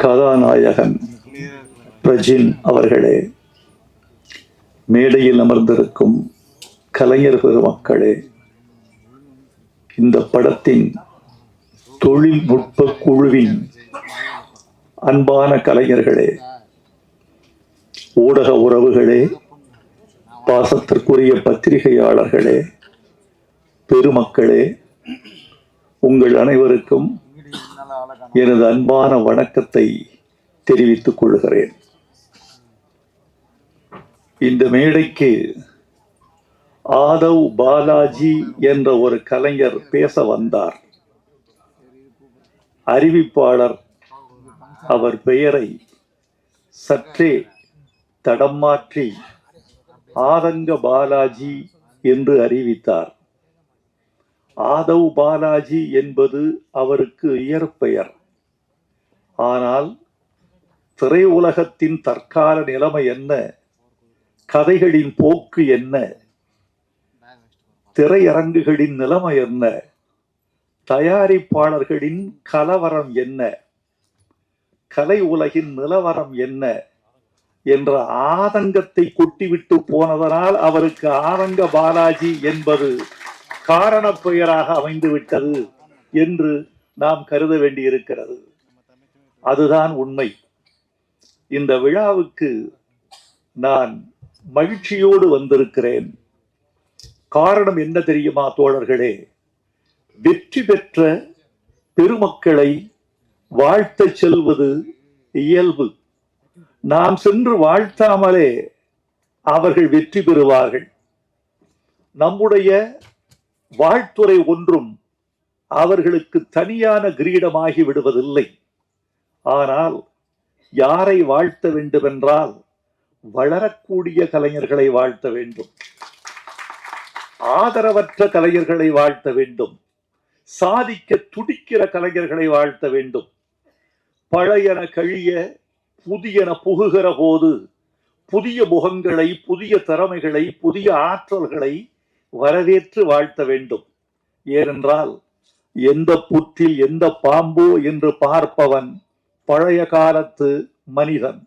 கதாநாயகன் பிரஜின் அவர்களே, மேடையில் அமர்ந்திருக்கும் கலைஞர் பெருமக்களே, இந்த படத்தின் தொழில்நுட்ப குழுவின் அன்பான கலைஞர்களே, ஊடக உறவுகளே, பாசத்திற்குரிய பத்திரிகையாளர்களே, பெருமக்களே, உங்கள் அனைவருக்கும் எனது அன்பான வணக்கத்தை தெரிவித்துக் கொள்கிறேன். இந்த மேடைக்கு ஆதவ் பாலாஜி என்ற ஒரு கலைஞர் பேச வந்தார். அறிவிப்பாளர் அவர் பெயரை சற்றே தடம் மாற்றி ஆதங்க பாலாஜி என்று அறிவித்தார். ஆதவ் பாலாஜி என்பது அவருக்கு இயற்பெயர். ஆனால் திரையுலகத்தின் தற்கால நிலைமை என்ன, கதைகளின் போக்கு என்ன, திரையரங்குகளின் நிலைமை என்ன, தயாரிப்பாளர்களின் கலவரம் என்ன, கலை உலகின் நிலவரம் என்ன என்ற ஆதங்கத்தை கொட்டிவிட்டு போனதனால் அவருக்கு ஆதங்க பாலாஜி என்பது காரண பெயராக அமைந்துவிட்டது என்று நாம் கருத வேண்டியிருக்கிறது. அதுதான் உண்மை. இந்த விழாவுக்கு நான் மகிழ்ச்சியோடு வந்திருக்கிறேன். காரணம் என்ன தெரியுமா தோழர்களே? வெற்றி பெற்ற பெருமக்களை வாழ்த்த செல்வது இயல்பு. நாம் சென்று வாழ்த்தாமலே அவர்கள் வெற்றி பெறுவார்கள். நம்முடைய வாழ்த்துறை ஒன்றும் அவர்களுக்கு தனியான கிரீடமாகி விடுவதில்லை. ஆனால் யாரை வாழ்த்த வேண்டும் என்றால் வளரக்கூடிய கலைஞர்களை வாழ்த்த வேண்டும், ஆதரவற்ற கலைஞர்களை வாழ்த்த வேண்டும், சாதிக்க துடிக்கிற கலைஞர்களை வாழ்த்த வேண்டும். பழையன கழிய புதியன புகுகிற போது புதிய முகங்களை, புதிய திறமைகளை, புதிய ஆற்றல்களை வரவேற்று வாழ்த்த வேண்டும். ஏனென்றால் எந்த புற்றில் எந்த பாம்போ என்று பார்ப்பவன் பழைய காலத்து மனிதன்,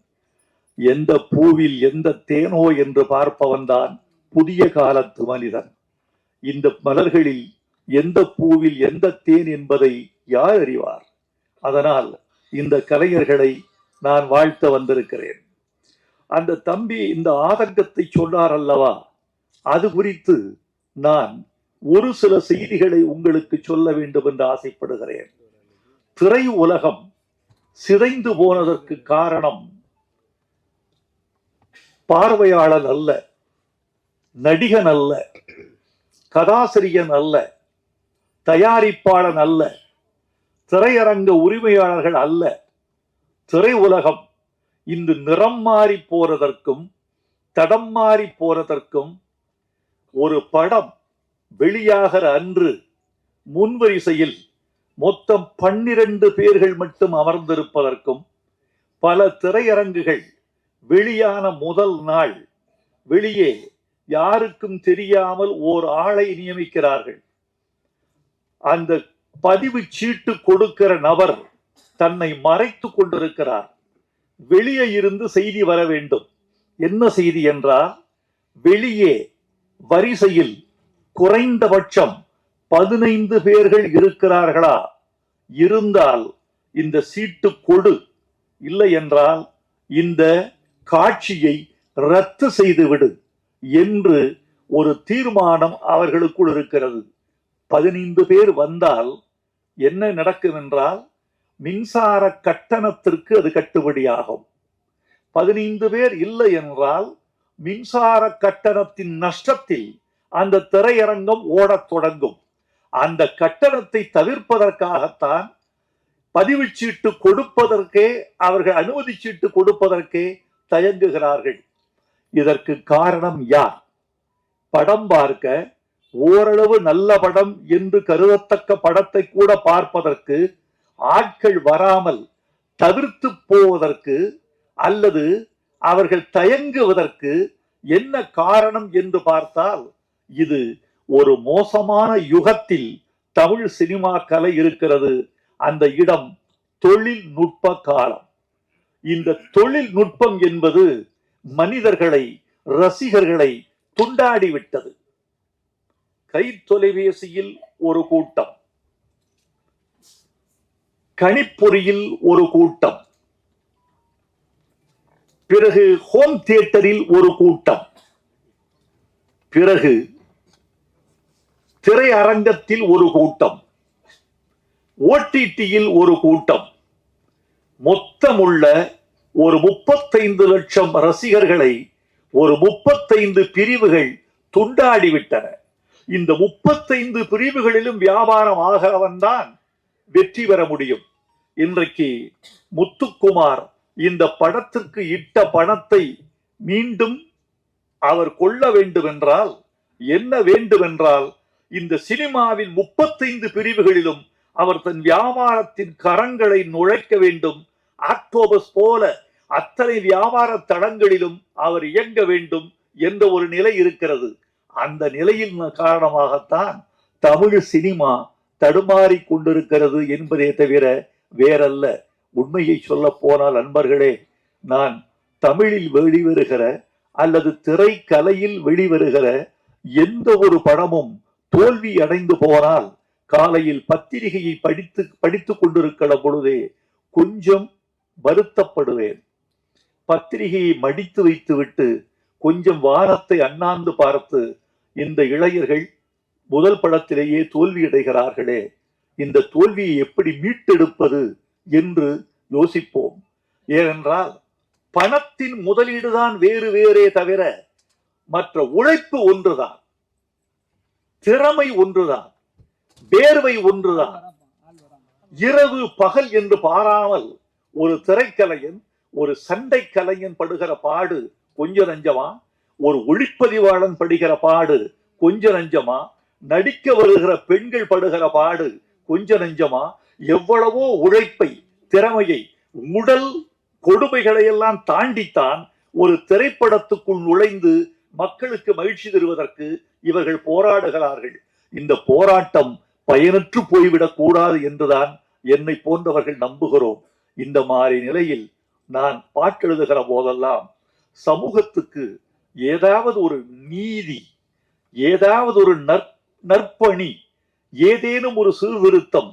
எந்த பூவில் எந்த தேனோ என்று பார்ப்பவன் தான் புதிய காலத்து மனிதன். இந்த மலர்களில் எந்த பூவில் எந்த தேன் என்பதை யார் அறிவார்? அதனால் இந்த கலைஞர்களை நான் வாழ்த்த வந்திருக்கிறேன். அந்த தம்பி இந்த ஆதங்கத்தை சொன்னார் அல்லவா, அது குறித்து நான் ஒரு சில செய்திகளை உங்களுக்கு சொல்ல வேண்டும் என்று ஆசைப்படுகிறேன். திரை உலகம் சிதைந்து போனதற்கு காரணம் பார்வையாளன் அல்ல, நடிகன் அல்ல, கதாசிரியன் அல்ல, தயாரிப்பாளன் அல்ல, திரையரங்க உரிமையாளர்கள் அல்ல. திரை உலகம் இன்று நிறம் மாறி போறதற்கும் தடம் மாறி போறதற்கும், ஒரு படம் வெளியாகிற அன்று முன்வரிசையில் மொத்தம் 12 பேர்கள் மட்டும் அமர்ந்திருப்பதற்கும், பல திரையரங்குகள் வெளியான முதல் நாள் வெளியே யாருக்கும் தெரியாமல் ஓர் ஆளை நியமிக்கிறார்கள். அந்த பதிவு சீட்டு கொடுக்கிற நபர் தன்னை மறைத்து கொண்டிருக்கிறார். வெளியே இருந்து செய்தி வர வேண்டும். என்ன செய்தி என்றால், வெளியே வரிசையில் குறைந்தபட்சம் 15 பேர்கள் இருக்கிறார்களா, இருந்தால் இந்த சீட்டு கொடு, இல்லை என்றால் இந்த காட்சியை ரத்து செய்துவிடு என்று ஒரு தீர்மானம் அவர்களுக்குள் இருக்கிறது. 15 பேர் வந்தால் என்ன நடக்கும் என்றால், மின்சார கட்டணத்திற்கு அது கட்டுப்படியாகும். 15 பேர் இல்லை என்றால் மின்சார கட்டணத்தின் நஷ்டத்தில் அந்த திரையரங்கம் ஓடத் தொடங்கும். அந்த கட்டணத்தை தவிர்ப்பதற்காகத்தான் பதிவு சீட்டு கொடுப்பதற்கே, அவர்கள் அனுமதி சீட்டு கொடுப்பதற்கே தயங்குகிறார்கள். இதற்கு காரணம் யார்? படம் பார்க்க ஓரளவு நல்ல படம் என்று கருதத்தக்க படத்தை கூட பார்ப்பதற்கு ஆட்கள் வராமல் தவிர்த்து போவதற்கு அல்லது அவர்கள் தயங்குவதற்கு என்ன காரணம் என்று பார்த்தால், இது ஒரு மோசமான யுகத்தில் தமிழ் சினிமா கலை இருக்கிறது. அந்த இடம் தொழில்நுட்ப காலம். இந்த தொழில்நுட்பம் என்பது மனிதர்களை, ரசிகர்களை துண்டாடிவிட்டது. கை தொலைபேசியில் ஒரு கூட்டம், கணிப்பொறியில் ஒரு கூட்டம், பிறகு ஹோம் தியேட்டரில் ஒரு கூட்டம், பிறகு திரையரங்கத்தில் ஒரு கூட்டம், ஓடிடியில் ஒரு கூட்டம், மொத்தமுள்ள ஒரு 35 லட்சம் ரசிகர்களை ஒரு 35 பிரிவுகள் துண்டாடிவிட்டன. இந்த 35 பிரிவுகளிலும் வியாபாரம் ஆகிறவன் தான் வெற்றி பெற முடியும். இன்றைக்கு முத்துக்குமார் இந்த படத்திற்கு இட்ட பணத்தை மீண்டும் அவர் கொள்ள வேண்டும் என்றால் என்ன வேண்டும் என்றால், இந்த சினிமாவின் 35 பிரிவுகளிலும் அவர் தன் வியாபாரத்தின் கரங்களை நுழைக்க வேண்டும். ஆக்டோபஸ் போல அத்தனை வியாபார தளங்களிலும் அவர் இயங்க வேண்டும் என்ற ஒரு நிலை இருக்கிறது. அந்த நிலையின் காரணமாகத்தான் தமிழ் சினிமா தடுமாறி கொண்டிருக்கிறது என்பதே தவிர வேறல்ல. உண்மையை சொல்ல போனால் நண்பர்களே, நான் தமிழில் வெளிவருகிற அல்லது திரைக்கலையில் வெளிவருகிற எந்த ஒரு படமும் தோல்வி அடைந்து போனால் காலையில் பத்திரிகையை படித்துக் கொண்டிருக்கிற பொழுதே கொஞ்சம் வருத்தப்படுவேன். பத்திரிகையை மடித்து வைத்துவிட்டு கொஞ்சம் வானத்தை அண்ணாந்து பார்த்து, இந்த இளைஞர்கள் முதல் படத்திலேயே தோல்வி அடைகிறார்களே, இந்த தோல்வியை எப்படி மீட்டெடுப்பது என்று யோசிப்போம். ஏனென்றால் பணத்தின் முதலீடுதான் வேறு வேறே தவிர மற்ற உழைப்பு ஒன்றுதான், திறமை ஒன்றுதான், வேர்வை ஒன்றுதான். இரவு பகல் என்று பாராமல் ஒரு திரைக்கலைஞன், ஒரு சண்டை கலைஞன் படுகிற பாடு கொஞ்ச நஞ்சமா? ஒரு ஒளிப்பதிவாளன் படுகிற பாடு கொஞ்ச நஞ்சமா? நடிக்க வருகிற பெண்கள் படுகிற பாடு கொஞ்ச நஞ்சமா? எவ்வளவோ உழைப்பை, திறமையை, உடல் கொடுமைகளை எல்லாம் தாண்டித்தான் ஒரு திரைப்படத்துக்குள் நுழைந்து மக்களுக்கு மகிழ்ச்சி தருவதற்கு இவர்கள் போராடுகிறார்கள். இந்த போராட்டம் பயனற்று போய்விடக் கூடாது என்றுதான் என்னை போன்றவர்கள் நம்புகிறோம். இந்த மாதிரி நிலையில் நான் பாட்டெழுதுகிற போதெல்லாம் சமூகத்துக்கு ஏதாவது ஒரு நீதி, ஏதாவது ஒரு நற்பணி, ஏதேனும் ஒரு சீர்திருத்தம்,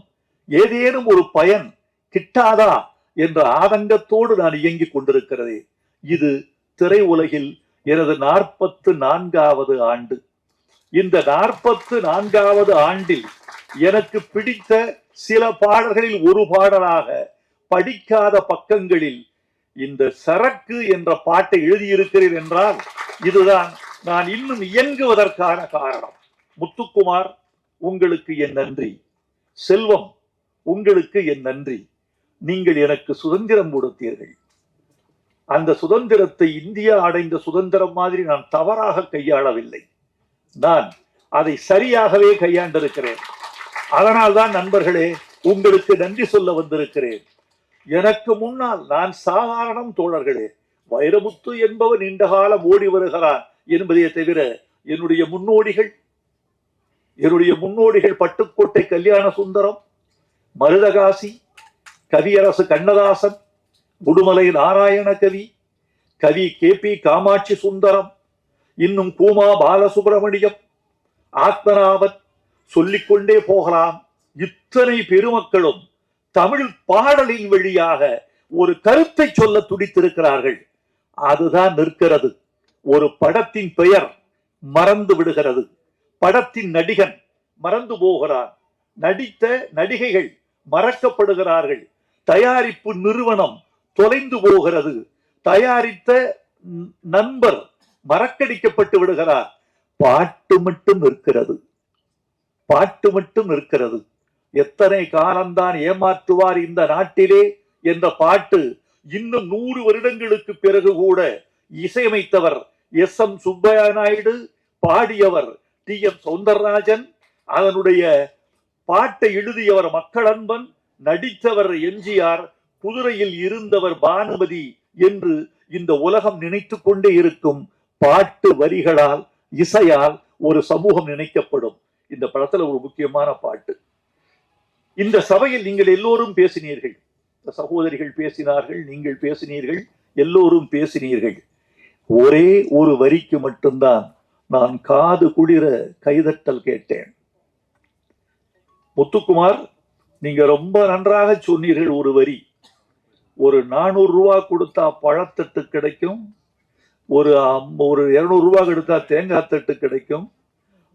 ஏதேனும் ஒரு பயன் கிட்டாதா என்ற ஆதங்கத்தோடு நான் இயங்கிக் கொண்டிருக்கிறதே. இது திரை உலகில் எனது 44வது ஆண்டு. இந்த 44வது ஆண்டில் எனக்கு பிடித்த சில பாடல்களில் ஒரு பாடலாக படிக்காத பக்கங்களில் இந்த சரக்கு என்ற பாட்டை எழுதியிருக்கிறேன் என்றால் இதுதான் நான் இன்னும் இயங்குவதற்கான காரணம். முத்துக்குமார், உங்களுக்கு என் நன்றி. செல்வம், உங்களுக்கு என் நன்றி. நீங்கள் எனக்கு சுதந்திரம் கொடுத்தீர்கள். அந்த சுதந்திரத்தை இந்தியா அடைந்த சுதந்திரம் மாதிரி நான் தவறாக கையாளவில்லை. நான் அதை சரியாகவே கையாண்டிருக்கிறேன். அதனால்தான் நண்பர்களே, உங்களுக்கு நன்றி சொல்ல வந்திருக்கிறேன். எனக்கு முன்னால் நான் சாதாரணம் தோழர்களே. வைரமுத்து என்பவர் நீண்ட காலம் ஓடி வருகிறான் என்பதை தவிர என்னுடைய முன்னோடிகள் பட்டுக்கோட்டை கல்யாண சுந்தரம், மருதகாசி, கவியரசு கண்ணதாசன், உடுமலை நாராயண கவி, கவி KP காமாட்சி சுந்தரம், இன்னும் கூமா பாலசுப்பிரமணியம், ஆத்மநாபன், சொல்லிக்கொண்டே போகலாம். இத்தனை பெருமக்களும் தமிழ் பாடலின் வழியாக ஒரு கருத்தை சொல்ல துடித்திருக்கிறார்கள். அதுதான் நிற்கிறது. ஒரு படத்தின் பெயர் மறந்து விடுகிறது, படத்தின் நடிகன் மறந்து போகிறான், நடித்த நடிகைகள் மறக்கப்படுகிறார்கள், தயாரிப்பு நிறுவனம் தொலைந்து போகிறது, தயாரித்த நண்பர் மறக்கடிக்கப்பட்டு விடுகிறார். பாட்டு மட்டும் இருக்கிறது, பாட்டு மட்டும் இருக்கிறது. எத்தனை காலம்தான் ஏமாற்றுவார் இந்த நாட்டிலே என்ற பாட்டு இன்னும் 100 வருடங்களுக்கு பிறகு கூட இசையமைத்தவர் SM சுப்பையா நாயுடு, பாடியவர் TM சௌந்தரராஜன், அதனுடைய பாட்டை எழுதியவர் மக்களன்பன், நடித்தவர் MGR, குதிரையில் இருந்தவர் பானுமதி என்று இந்த உலகம் நினைத்து கொண்டே இருக்கும். பாட்டு வரிகளால், இசையால் ஒரு சமூகம் நினைக்கப்படும். இந்த படத்துல ஒரு முக்கியமான பாட்டு. இந்த சபையில் நீங்கள் எல்லோரும் பேசினீர்கள். சகோதரிகள் பேசினார்கள், நீங்கள் பேசினீர்கள், எல்லோரும் பேசினீர்கள். ஒரே ஒரு வரிக்கு மட்டும்தான் நான் காது குளிர கைதட்டல் கேட்டேன். முத்துக்குமார், நீங்க ரொம்ப நன்றாக சொன்னீர்கள். ஒரு வரி, ஒரு 400 ரூபாய் கொடுத்தா பழத்தட்டு கிடைக்கும், ஒரு 200 ரூபாய் கொடுத்தா தேங்காய் தட்டு கிடைக்கும்,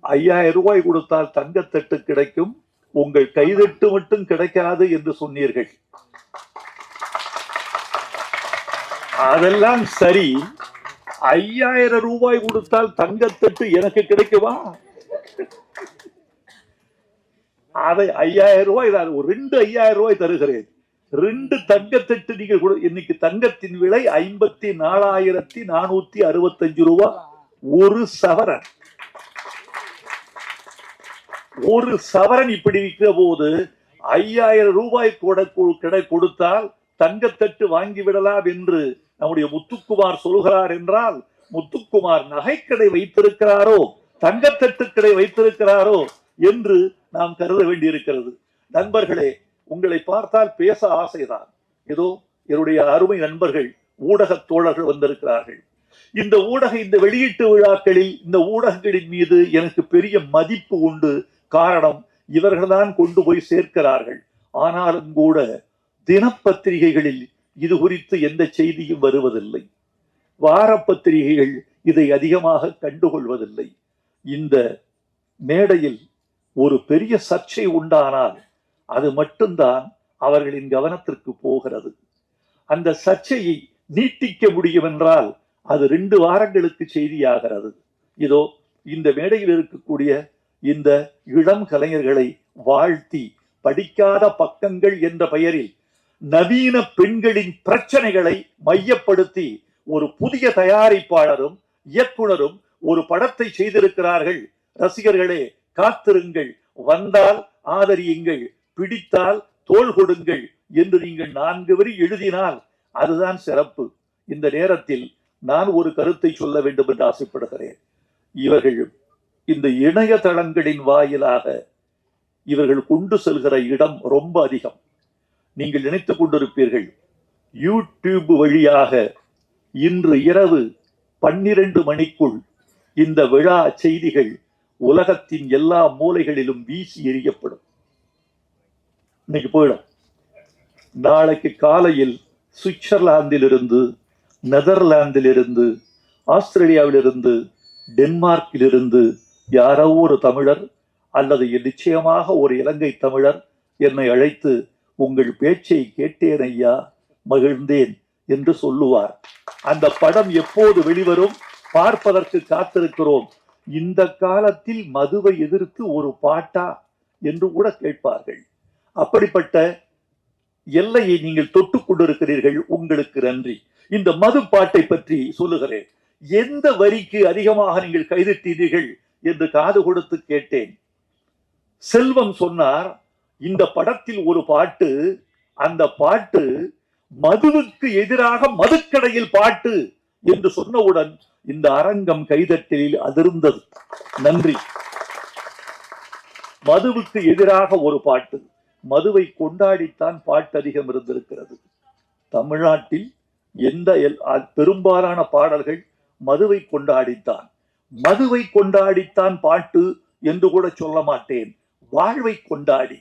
5000 ரூபாய் கொடுத்தால் தங்கத்தட்டு கிடைக்கும், உங்கள் கைதட்டு மட்டும் கிடைக்காது என்று சொன்னீர்கள். அதெல்லாம் சரி, 5000 ரூபாய் கொடுத்தால் தங்கத்தட்டு எனக்கு கிடைக்குமா? அதை 5000 ரூபாய், ஒரு 5000 ரூபாய் தருகிறேன், 2 தங்கத்தட்டு நீங்கள் இன்னைக்கு தங்கத்தின் விலை 54,465 ரூபாய். ஒரு சவரன், ஒரு சவரன் இப்படி விற்கிற போது 5000 ரூபாய் கொடுத்தால் தங்கத்தட்டு வாங்கிவிடலாம் என்று நம்முடைய முத்துக்குமார் சொல்கிறார் என்றால், முத்துக்குமார் நகைக்கடை வைத்திருக்கிறாரோ தங்கத்தட்டு கடை வைத்திருக்கிறாரோ என்று நாம் கருத வேண்டியிருக்கிறது. நண்பர்களே, உங்களை பார்த்தால் பேச ஆசைதான். ஏதோ என்னுடைய அருமை நண்பர்கள் ஊடக தோழர்கள் வந்திருக்கிறார்கள். இந்த வெளியீட்டு விழாக்களில் இந்த ஊடகங்களின் மீது எனக்கு பெரிய மதிப்பு உண்டு. காரணம், இவர்கள்தான் கொண்டு போய் சேர்க்கிறார்கள். ஆனாலும் கூட தினப்பத்திரிகைகளில் இது குறித்து எந்த செய்தியும் வருவதில்லை. வார பத்திரிகைகள் இதை அதிகமாக கண்டுகொள்வதில்லை. இந்த மேடையில் ஒரு பெரிய சர்ச்சை உண்டானால் அது மட்டும்தான் அவர்களின் கவனத்திற்கு போகிறது. அந்த சர்ச்சையை நீட்டிக்க முடியும் என்றால் அது 2 வாரங்களுக்கு செய்தியாகிறது. இதோ இந்த மேடையில் இருக்கக்கூடிய இந்த இளம் கலைஞர்களை வாழ்த்தி படிக்காத பக்கங்கள் என்ற பெயரில் நவீன பெண்களின் பிரச்சனைகளை மையப்படுத்தி ஒரு புதிய தயாரிப்பாளரும் இயக்குனரும் ஒரு படத்தை செய்திருக்கிறார்கள். ரசிகர்களே, காத்திருங்கள், வந்தால் ஆதரியுங்கள், பிடித்தால் தோள் கொடுங்கள் என்று நீங்கள் 4 வரி எழுதினால் அதுதான் சிறப்பு. இந்த நேரத்தில் நான் ஒரு கருத்தை சொல்ல வேண்டும் என்று ஆசைப்படுகிறேன். இவர்கள் இந்த இணையதளங்களின் வாயிலாக இவர்கள் கொண்டு செல்கிற இடம் ரொம்ப அதிகம். நீங்கள் நினைத்துக் கொண்டிருப்பீர்கள், யூடியூப் வழியாக இன்று இரவு 12 மணிக்குள் இந்த விழா செய்திகள் உலகத்தின் எல்லா மூலைகளிலும் வீசி எறியப்படும். இன்னைக்கு போயிடும். நாளைக்கு காலையில் சுவிட்சர்லாந்திலிருந்து, நெதர்லாந்திலிருந்து, ஆஸ்திரேலியாவிலிருந்து, டென்மார்க்கிலிருந்து யாரோ ஒரு தமிழர் அல்லது நிச்சயமாக ஒரு இலங்கை தமிழர் என்னை அழைத்து, உங்கள் பேச்சை கேட்டேன் ஐயா, மகிழ்ந்தேன் என்று சொல்லுவார். அந்த படம் எப்போது வெளிவரும் பார்ப்பதற்கு காத்திருக்கிறோம். இந்த காலத்தில் மதுவை எதிர்த்து ஒரு பாட்டா என்று கூட கேட்பார்கள். அப்படிப்பட்ட எல்லையை நீங்கள் தொட்டுக் கொண்டிருக்கிறீர்கள். உங்களுக்கு நன்றி. இந்த மது பாட்டை பற்றி சொல்லுகிறேன். எந்த வரிக்கு அதிகமாக நீங்கள் கைதட்டீர்கள் என்று காது கொடுத்து கேட்டேன். செல்வம் சொன்னார், இந்த படத்தில் ஒரு பாட்டு, அந்த பாட்டு மதுவுக்கு எதிராக மதுக்கடையில் பாட்டு என்று சொன்னவுடன் இந்த அரங்கம் கைதட்டலில் அதிர்ந்தது. நன்றி. மதுவுக்கு எதிராக ஒரு பாட்டு, மதுவை கொண்டாடித்தான் பாட்டு அதிகம் இருந்திருக்கிறது. தமிழ்நாட்டில் எந்த பெரும்பாலான பாடல்கள் மதுவை கொண்டாடித்தான். மதுவை கொண்டாடித்தான் பாட்டு என்று கூட சொல்ல மாட்டேன். வாழ்வை கொண்டாடி,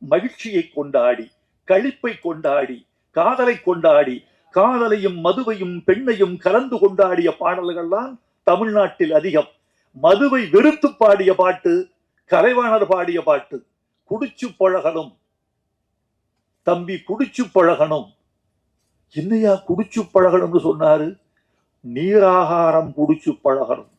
மகிழ்ச்சியை கொண்டாடி, களிப்பை கொண்டாடி, காதலை கொண்டாடி, காதலையும் மதுவையும் பெண்ணையும் கலந்து கொண்டாடிய பாடல்கள் தான் தமிழ்நாட்டில் அதிகம். மதுவை வெறுத்து பாடிய பாட்டு கலைவாணர் பாடிய பாட்டு. குடிச்சு பழகணும் தம்பி, குடிச்சு பழகணும். என்னையா குடிச்சு பழகணும்னு சொன்னாரு? நீராகாரம் குடிச்சு பழகணும்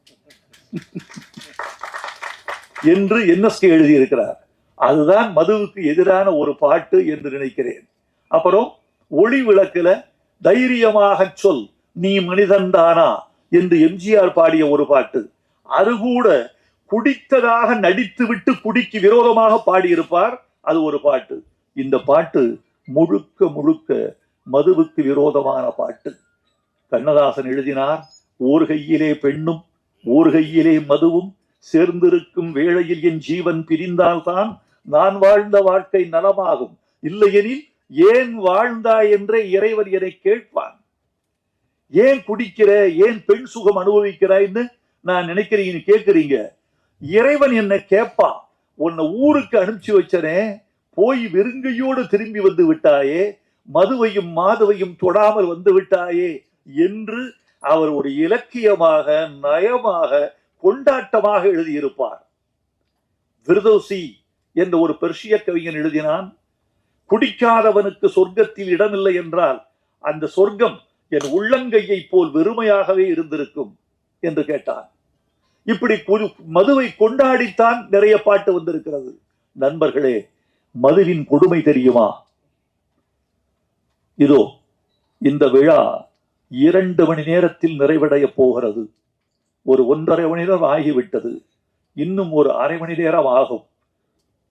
என்று என்எஸ்கே எழுதியிருக்கிறார். அதுதான் மதுவுக்கு எதிரான ஒரு பாட்டு என்று நினைக்கிறேன். அப்புறம் ஒளி விளக்குல தைரியமாக சொல் நீ மனிதன்தானா என்று எம்ஜிஆர் பாடிய ஒரு பாட்டு. அது கூட குடித்ததாக நடித்து விட்டு குடிக்கு விரோதமாக பாடியிருப்பார். அது ஒரு பாட்டு. இந்த பாட்டு முழுக்க முழுக்க மதுவுக்கு விரோதமான பாட்டு. கண்ணதாசன் எழுதினார், ஓர் கையிலே பெண்ணும் ஓர் கையிலே மதுவும் சேர்ந்திருக்கும் வேளையில் என் ஜீவன் பிரிந்தால்தான் நான் வாழ்ந்த வாழ்க்கை நலமாகும், இல்லையெனில் ஏன் வாழ்ந்தாய் என்றே இறைவன் என்னை கேட்பான். ஏன் குடிக்கிற, ஏன் பெண் சுகம் அனுபவிக்கிறாய்ன்னு நான் நினைக்கிறீங்க கேட்கிறீங்க. இறைவன் என்ன கேட்பான், உன்னை ஊருக்கு அனுப்பிச்சு வச்சனே, போய் வெறுங்கையோடு திரும்பி வந்து விட்டாயே, மதுவையும் மாதுவையும் தொடாமல் வந்து விட்டாயே என்று அவர் ஒரு இலக்கியமாக, நயமாக, கொண்டாட்டமாக எழுதியிருப்பார். விர்தௌசி என்ற ஒரு பெர்ஷிய கவிஞன் எழுதினான், குடிக்காதவனுக்கு சொர்க்கத்தில் இடமில்லை என்றால் அந்த சொர்க்கம் என் உள்ளங்கையை போல் வெறுமையாகவே இருந்திருக்கும் என்று கேட்டான். இப்படி மதுவை கொண்டாடித்தான் நிறைய பாட்டு வந்திருக்கிறது. நண்பர்களே, மதுவின் கொடுமை தெரியுமா? இதோ இந்த விழா 2 மணி நேரத்தில் நிறைவடைய போகிறது. ஒரு 1.5 மணி நேரம் ஆகிவிட்டது. இன்னும் ஒரு அரை மணி நேரம் ஆகும்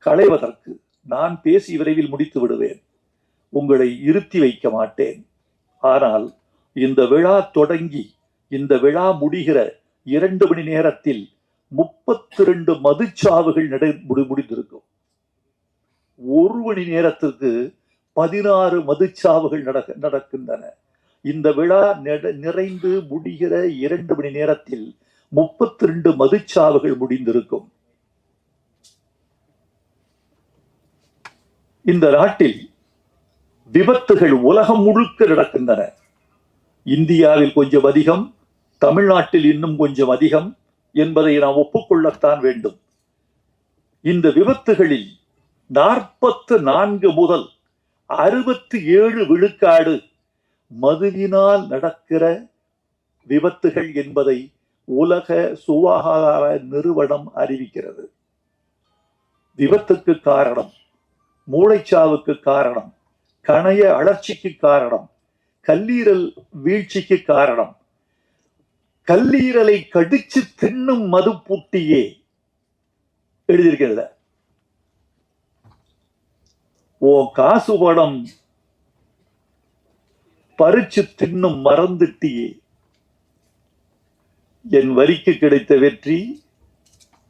களைவதற்கு. நான் பேசி விரைவில் முடித்து விடுவேன். உங்களை இருத்தி வைக்க மாட்டேன். ஆனால் இந்த விழா தொடங்கி இந்த விழா முடிகிற 2 மணி நேரத்தில் 32 மதுச்சாவுகள் முடிந்திருக்கும். 1 மணி நேரத்திற்கு 16 மதுச்சாவுகள் நடக்கின்றன. இந்த விழா நிறைந்து முடிகிற 2 மணி நேரத்தில் 32 மதுச்சாவுகள் முடிந்திருக்கும். இந்த நாட்டில் விபத்துகள் உலகம் முழுக்க நடக்கின்றன. இந்தியாவில் கொஞ்சம் அதிகம், தமிழ்நாட்டில் இன்னும் கொஞ்சம் அதிகம் என்பதை நாம் ஒப்புக்கொள்ளத்தான் வேண்டும். இந்த விபத்துகளில் 44 முதல் 67 விழுக்காடு மதுவினால் நடக்கிற விபத்துகள் என்பதை உலக சுகாதார நிறுவனம் அறிவிக்கிறது. விபத்துக்கு காரணம், மூளைச்சாவுக்கு காரணம், கணைய அழற்சிக்கு காரணம், கல்லீரல் வீழ்ச்சிக்கு காரணம், கல்லீரலை கடிச்சு தின்னும் மது புட்டியே எழுதியிருக்கிறது. ஓ காசு படம் பறிச்சு தின்னும் மறந்துட்டியே. என் வரிக்கு கிடைத்த வெற்றி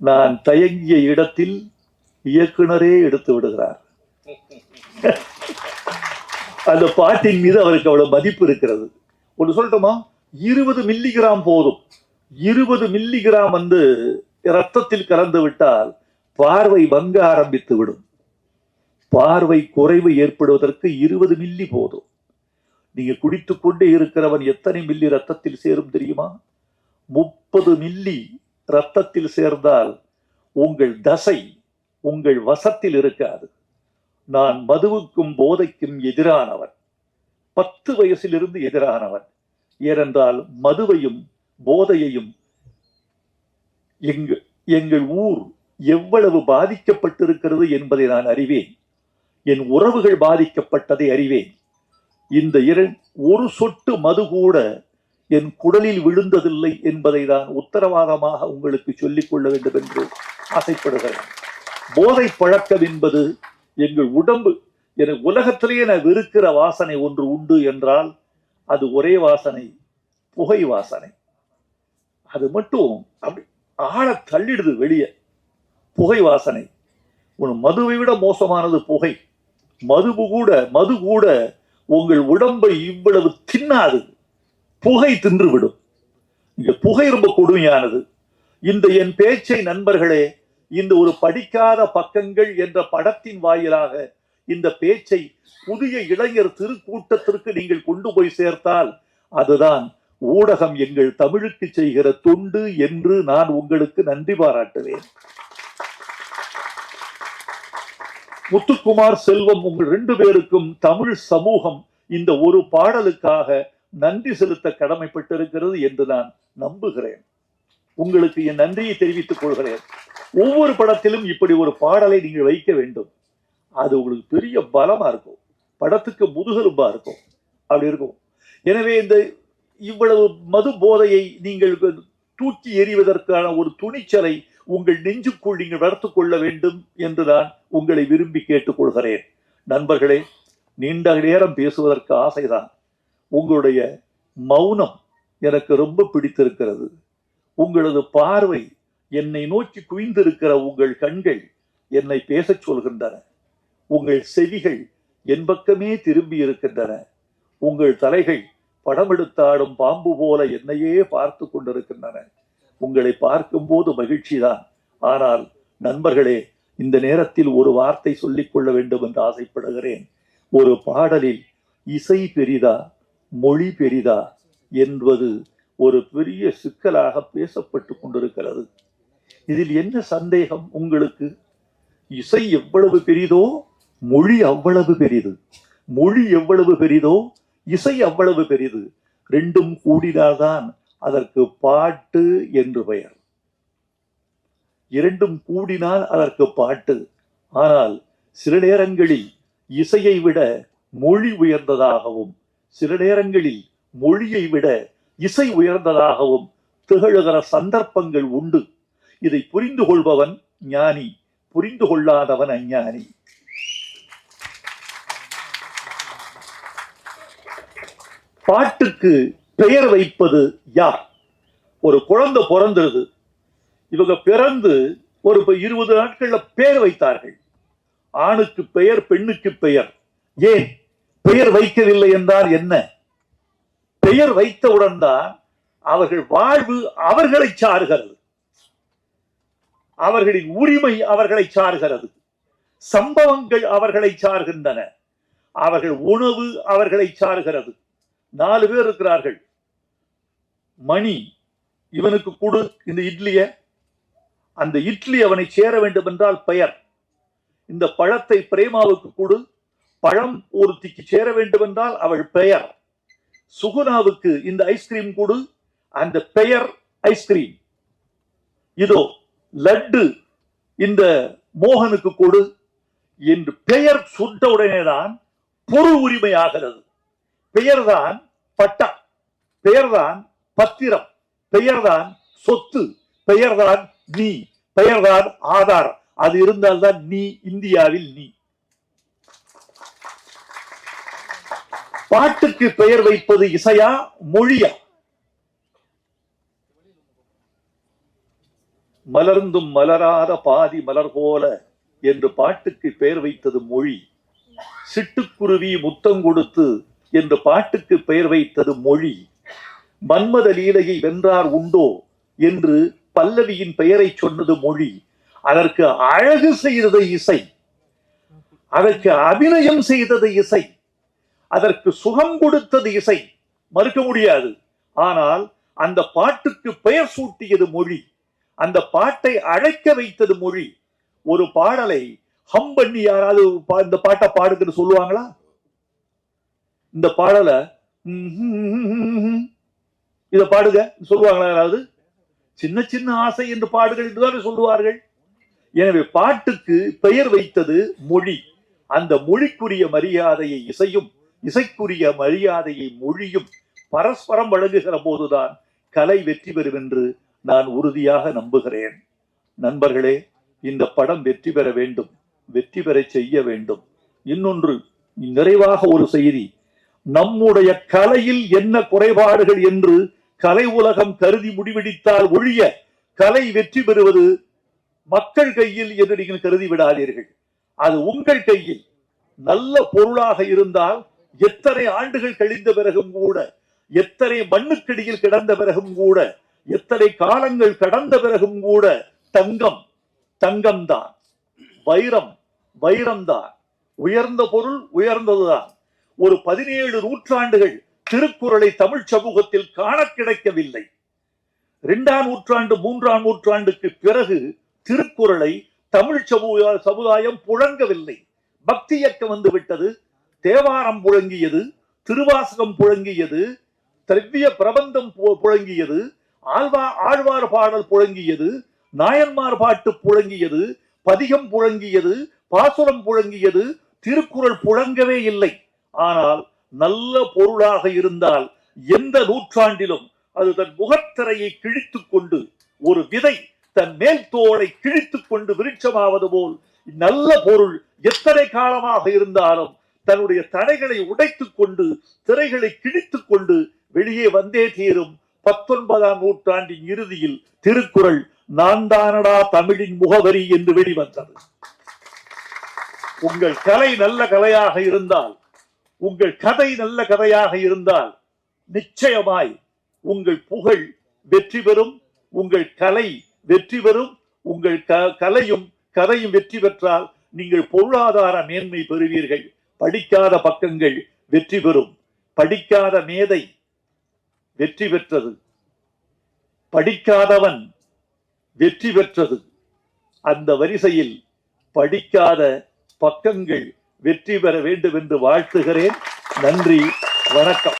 நான் தயங்கிய இடத்தில் இயக்குனரே எடுத்து விடுகிறார். அந்த பாட்டின் மீது அவருக்கு அவ்வளவு மதிப்பு இருக்கிறது. ஒன்று சொல்லட்டுமா, 20 மில்லிகிராம் போதும். 20 மில்லிகிராம் வந்து ரத்தத்தில் கலந்து விட்டால் பார்வை மங்க ஆரம்பித்து விடும். பார்வை குறைவு ஏற்படுவதற்கு 20 மில்லி போதும். நீங்க குடித்துக் கொண்டே இருக்கிறவன் எத்தனை மில்லி ரத்தத்தில் சேரும் தெரியுமா? 30 மில்லி ரத்தத்தில் சேர்ந்தால் உங்கள் தசை உங்கள் வசத்தில் இருக்காது. நான் மதுவுக்கும் போதைக்கும் எதிரானவன். 10 வயசிலிருந்து எதிரானவன். ஏனென்றால் மதுவையும் போதையையும் எங்கள் ஊர் எவ்வளவு பாதிக்கப்பட்டிருக்கிறது என்பதை நான் அறிவேன். என் உறவுகள் பாதிக்கப்பட்டதை அறிவேன். இந்த ஒரு சொட்டு மது கூட என் குடலில் விழுந்ததில்லை என்பதை நான் உத்தரவாதமாக உங்களுக்கு சொல்லிக் கொள்ள வேண்டும் என்று ஆசைப்படுகிறேன். போதை பழக்கம் என்பது எங்கள் உடம்பு, என உலகத்திலேயே நான் வெறுக்கிற வாசனை ஒன்று உண்டு என்றால் அது ஒரே வாசனை, புகை வாசனை. அது மட்டும் அப்படி ஆழ தள்ளிடுது வெளியே, புகை வாசனை. மதுவை விட மோசமானது புகை. மது கூட உங்கள் உடம்பை இவ்வளவு தின்னாது, புகை தின்றுவிடும். இங்க புகை ரொம்ப கொடுமையானது. இந்த என் பேச்சை நண்பர்களே, இந்த ஒரு படிக்காத பக்கங்கள் என்ற படத்தின் வாயிலாக இந்த பேச்சை புதிய இளைஞர் திருக்கூட்டத்திற்கு நீங்கள் கொண்டு போய் சேர்த்தால் அதுதான் ஊடகம் எங்கள் தமிழுக்கு செய்கிற தொண்டு என்று நான் உங்களுக்கு நன்றி பாராட்டுவேன். முத்துக்குமார், செல்வம், உங்கள் 2 பேருக்கும் தமிழ் சமூகம் இந்த ஒரு பாடலுக்காக நன்றி செலுத்த கடமைப்பட்டிருக்கிறது என்று நான் நம்புகிறேன். உங்களுக்கு என் நன்றியை தெரிவித்துக் கொள்கிறேன். ஒவ்வொரு படத்திலும் இப்படி ஒரு பாடலை நீங்கள் வைக்க வேண்டும். அது உங்களுக்கு பெரிய பலமா இருக்கும், படத்துக்கு முதுகெலும்பா இருக்கும், அப்படி இருக்கும். எனவே இந்த இவ்வளவு மது போதையை நீங்கள் தூக்கி எறிவதற்கான ஒரு துணிச்சலை உங்கள் நெஞ்சுக்குள் நீங்கள் வளர்த்துக் கொள்ள வேண்டும் என்று நான் உங்களை விரும்பி கேட்டுக்கொள்கிறேன். நண்பர்களே, நீண்ட நேரம் பேசுவதற்கு ஆசைதான். உங்களுடைய மௌனம் எனக்கு ரொம்ப பிடித்திருக்கிறது. உங்களது பார்வை, என்னை நோக்கி குவிந்திருக்கிற உங்கள் கண்கள் என்னை பேசச் சொல்கின்றன. உங்கள் செவிகள் என் பக்கமே திரும்பி இருக்கின்றன. உங்கள் தலைகள் படம் எடுத்தாடும் பாம்பு போல என்னையே பார்த்து கொண்டிருக்கின்றன. உங்களை பார்க்கும் போது மகிழ்ச்சிதான். ஆனால் நண்பர்களே, இந்த நேரத்தில் ஒரு வார்த்தை சொல்லிக் கொள்ள வேண்டும் என்று ஆசைப்படுகிறேன். ஒரு பாடலில் இசை பெரிதா மொழி பெரிதா என்பது ஒரு பெரிய சிக்கலாக பேசப்பட்டு கொண்டிருக்கிறது. இதில் என்ன சந்தேகம் உங்களுக்கு? இசை எவ்வளவு பெரிதோ மொழி அவ்வளவு பெரிது, மொழி எவ்வளவு பெரிதோ இசை அவ்வளவு பெரிது. ரெண்டும் கூடினால்தான் அதற்கு பாட்டு என்று பெயர். இரண்டும் கூடினால் அதற்கு பாட்டு. ஆனால் சில நேரங்களில் இசையை விட மொழி உயர்ந்ததாகவும், சில நேரங்களில் மொழியை விட இசை உயர்ந்ததாகவும் திகழுகிற சந்தர்ப்பங்கள் உண்டு. இதை புரிந்து கொள்பவன் ஞானி, புரிந்து கொள்ளாதவன் அஞ்ஞானி. பாட்டுக்கு பெயர் வைப்பது யார்? ஒரு குழந்தை பிறந்தது. இவங்க பிறந்து ஒரு 20 நாட்கள்ல பெயர் வைத்தார்கள். ஆணுக்கு பெயர், பெண்ணுக்கு பெயர். ஏன் பெயர் வைக்கவில்லை என்றால் என்ன? பெயர் வைத்தவுடன் தான் அவர்கள் வாழ்வு அவர்களை சார்கிறது, அவர்களின் உரிமை அவர்களை சார்கிறது, சம்பவங்கள் அவர்களை சார்கின்றன, அவர்கள் உணவு அவர்களை சார்கிறது. 4 பேர் இருக்கிறார்கள். மணி, இவனுக்கு கொடு இந்த இட்லிய, அந்த இட்லி அவனை சேர வேண்டும் என்றால் பெயர். இந்த பழத்தை பிரேமாவுக்கு கொடு, பழம் ஒருத்திக்கு சேர வேண்டும் என்றால் அவள் பெயர். சுகுணாவுக்கு இந்த ஐஸ்கிரீம் கொடு, அந்த பெயர் ஐஸ்கிரீம். இதோ லட்டு இந்த மோகனுக்கு கொடு என்று பெயர் சுட்ட உடனேதான் பொருள் உரிமை ஆகிறது. பெயர்தான் பட்டா, பெயர்தான் பத்திரம், பெயர்தான் சொத்து, பெயர்தான் நீ, பெயர்தான் ஆதார். அது இருந்தால்தான் நீ இந்தியாவில் நீ. பாட்டுக்கு பெயர் வைப்பது இசையா மொழியா? மலர்ந்தும் மலராத பாதி மலர் போல என்று பாட்டுக்கு பெயர் வைத்தது மொழி. சிட்டுக்குருவி முத்தம் கொடுத்து என்று பாட்டுக்கு பெயர் வைத்தது மொழி. மன்மத லீலையை வென்றார் உண்டோ என்று பல்லவியின் பெயரை சொன்னது மொழி. அதற்கு அழகு செய்தது இசை, அதற்கு அபிநயம் செய்தது இசை, அதற்கு சுகம் கொடுத்தது இசை, மறுக்க முடியாது. ஆனால் அந்த பாட்டுக்கு பெயர் சூட்டியது மொழி, அந்த பாட்டை அழைக்க வைத்தது மொழி. ஒரு பாடலை ஹம் பண்ணி யாராவது இந்த பாட்டை பாடுன்னு சொல்லுவாங்களா? இந்த பாடலை இத பாடுங்க சொல்லுவாங்களா யாராவது? சின்ன சின்ன ஆசை என்று பாடுகள் என்றுதான் சொல்லுவார்கள். எனவே பாட்டுக்கு பெயர் வைத்தது மொழி. அந்த மொழிக்குரிய மரியாதையை இசையும், இசைக்குரிய மரியாதையை மொழியும் பரஸ்பரம் வழங்குகிற போதுதான் கலை வெற்றி பெறும் என்று நான் உறுதியாக நம்புகிறேன். நண்பர்களே, இந்த படம் வெற்றி பெற வேண்டும், வெற்றி பெற செய்ய வேண்டும். இன்னொன்று, நிறைவாக ஒரு செய்தி. நம்முடைய கலையில் என்ன குறைபாடுகள் என்று கலை உலகம் கருதி முடிவெடுத்தால் ஒழிய கலை வெற்றி பெறுவது மக்கள் கையில் என்று நீங்கள் கருதி விடாதீர்கள். அது உங்கள் கையில். நல்ல பொருளாக இருந்தால் எத்தனை ஆண்டுகள் கழிந்த பிறகும் கூட, எத்தனை மண்ணுக்கடியில் கிடந்த பிறகும் கூட, எத்தனை காலங்கள் கடந்த பிறகும் கூட தங்கம் தங்கம்தான், வைரம் வைரம்தான், உயர்ந்த பொருள் உயர்ந்ததுதான். ஒரு 17 நூற்றாண்டுகள் திருக்குறளை தமிழ் சமூகத்தில் காண கிடைக்கவில்லை. 2ஆம் நூற்றாண்டு 3ஆம் நூற்றாண்டுக்கு பிறகு திருக்குறளை தமிழ் சமுதாயம் புழங்கவில்லை. பக்தி இயக்கம் வந்து விட்டது. தேவாரம் புழங்கியது, திருவாசகம் புழங்கியது, திரவிய பிரபந்தம் புழங்கியது, ஆழ்வார் பாடல் புழங்கியது, நாயன்மார் பாட்டு புழங்கியது, பதிகம் புழங்கியது, பாசுரம் புழங்கியது. திருக்குறள் புழங்கவே இல்லை. ஆனால் நல்ல பொருளாக இருந்தால் எந்த நூற்றாண்டிலும் அது தன் முகத்திரையை கிழித்துக் கொண்டு, ஒரு விதை தன் மேல் தோலை கிழித்துக் கொண்டு விருட்சமாவது போல் நல்ல பொருள் எத்தனை காலமாக இருந்தாலும் தன்னுடைய தடைகளை உடைத்துக் கொண்டு, திரைகளை கிழித்துக் கொண்டு வெளியே வந்தே தீரும். 19ஆம் நூற்றாண்டின் இறுதியில் திருக்குறள் நான் தானடா தமிழின் முகவரி என்று வெளிவந்தது. உங்கள் கலை நல்ல கலையாக இருந்தால், உங்கள் கதை நல்ல கதையாக இருந்தால் நிச்சயமாய் உங்கள் புகழ் வெற்றி பெறும், உங்கள் கலை வெற்றி பெறும். உங்கள் கலையும் கதையும் வெற்றி பெற்றால் நீங்கள் பொருளாதார மேன்மை பெறுவீர்கள். படிக்காத பக்கங்கள் வெற்றி பெறும். படிக்காத மேதை வெற்றி பெற்றது, படிக்காதவன் வெற்றி பெற்றது. அந்த வரிசையில் படிக்காத பக்கங்கள் வெற்றி பெற வேண்டும் என்று வாழ்த்துகிறேன். நன்றி, வணக்கம்.